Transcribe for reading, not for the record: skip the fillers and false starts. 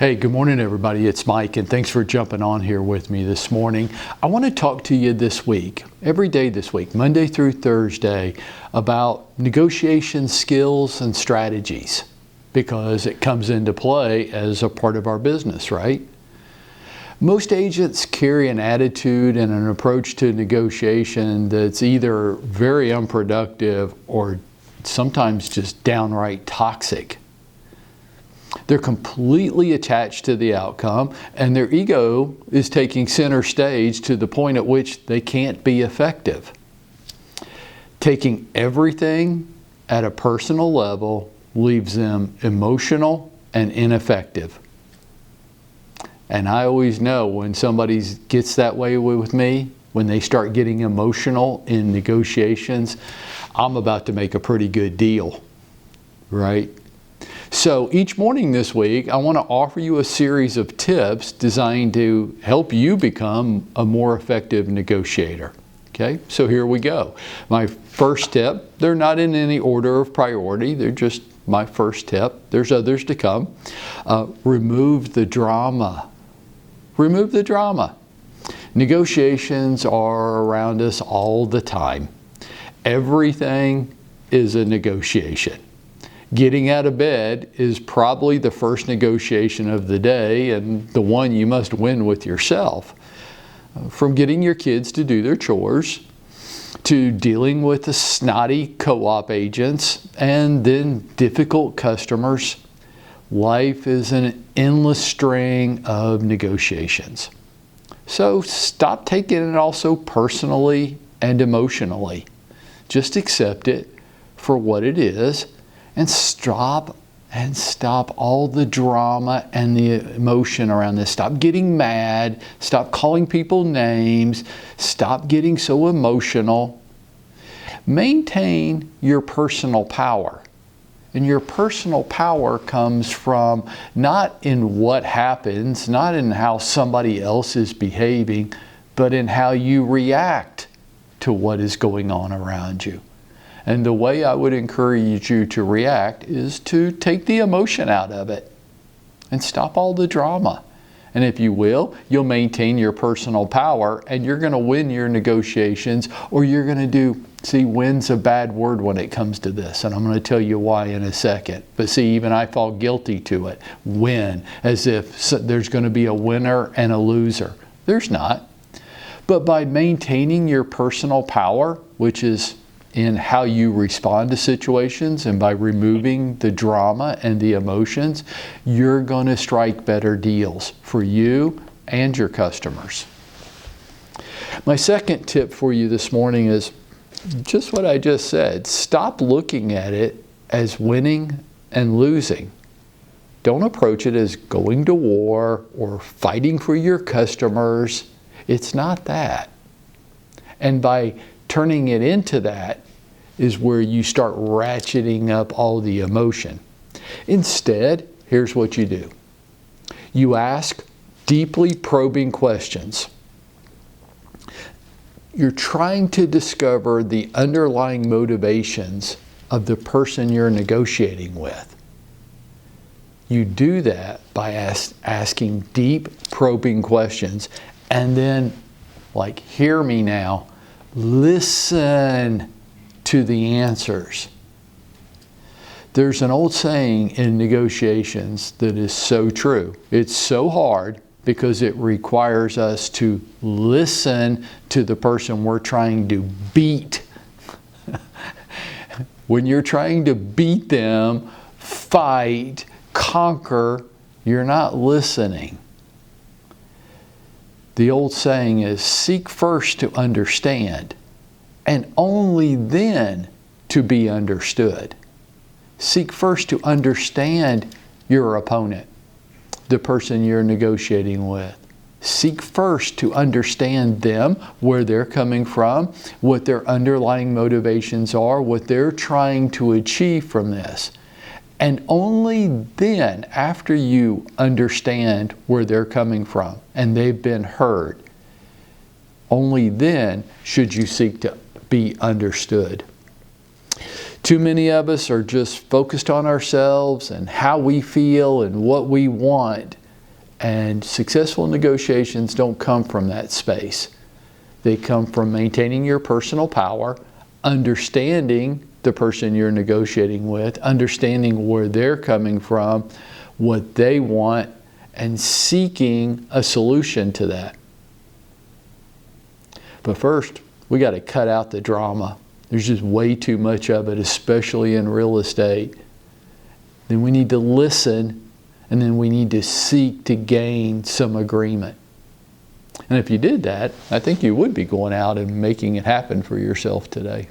Hey, good morning everybody. It's Mike and thanks for jumping on here with me this morning. I want to talk to you this week, every day this week, Monday through Thursday, about negotiation skills and strategies because it comes into play as a part of our business, right? Most agents carry an attitude and an approach to negotiation that's either very unproductive or sometimes just downright toxic. They're completely attached to the outcome, and their ego is taking center stage to the point at which they can't be effective. Taking everything at a personal level leaves them emotional and ineffective. And I always know when somebody gets that way with me, when they start getting emotional in negotiations, I'm about to make a pretty good deal, right? So each morning this week, I want to offer you a series of tips designed to help you become a more effective negotiator. Okay, so here we go. My first tip, they're not in any order of priority, they're just my first tip. There's others to come. Remove the drama. Remove the drama. Negotiations are around us all the time. Everything is a negotiation. Getting out of bed is probably the first negotiation of the day and the one you must win with yourself. From getting your kids to do their chores, to dealing with the snotty co-op agents, and then difficult customers, life is an endless string of negotiations. So stop taking it all so personally and emotionally. Just accept it for what it is. And stop all the drama and the emotion around this. Stop getting mad. Stop calling people names. Stop getting so emotional. Maintain your personal power. And your personal power comes from not in what happens, not in how somebody else is behaving, but in how you react to what is going on around you. And the way I would encourage you to react is to take the emotion out of it and stop all the drama. And if you will, you'll maintain your personal power and you're going to win your negotiations, or you're going to do, see, win's a bad word when it comes to this. And I'm going to tell you why in a second. But see, even I fall guilty to it. Win, as if there's going to be a winner and a loser. There's not. But by maintaining your personal power, which is in how you respond to situations, and by removing the drama and the emotions, you're going to strike better deals for you and your customers. My second tip for you this morning is just what I just said. Stop looking at it as winning and losing. Don't approach it as going to war or fighting for your customers. It's not that. And by turning it into that is where you start ratcheting up all the emotion. Instead, here's what you do. You ask deeply probing questions. You're trying to discover the underlying motivations of the person you're negotiating with. You do that by asking deep probing questions, and then, like, hear me now, listen to the answers. There's an old saying in negotiations that is so true. It's so hard because it requires us to listen to the person we're trying to beat. When you're trying to beat them, fight, conquer, you're not listening. The old saying is, seek first to understand, and only then to be understood. Seek first to understand your opponent, the person you're negotiating with. Seek first to understand them, where they're coming from, what their underlying motivations are, what they're trying to achieve from this. And only then, after you understand where they're coming from and they've been heard, only then should you seek to be understood. Too many of us are just focused on ourselves and how we feel and what we want, And successful negotiations don't come from that space. They come from maintaining your personal power, understanding the person you're negotiating with, understanding where they're coming from, what they want, and seeking a solution to that. But first, we got to cut out the drama. There's just way too much of it, especially in real estate. Then we need to listen, and then we need to seek to gain some agreement. And if you did that, I think you would be going out and making it happen for yourself today.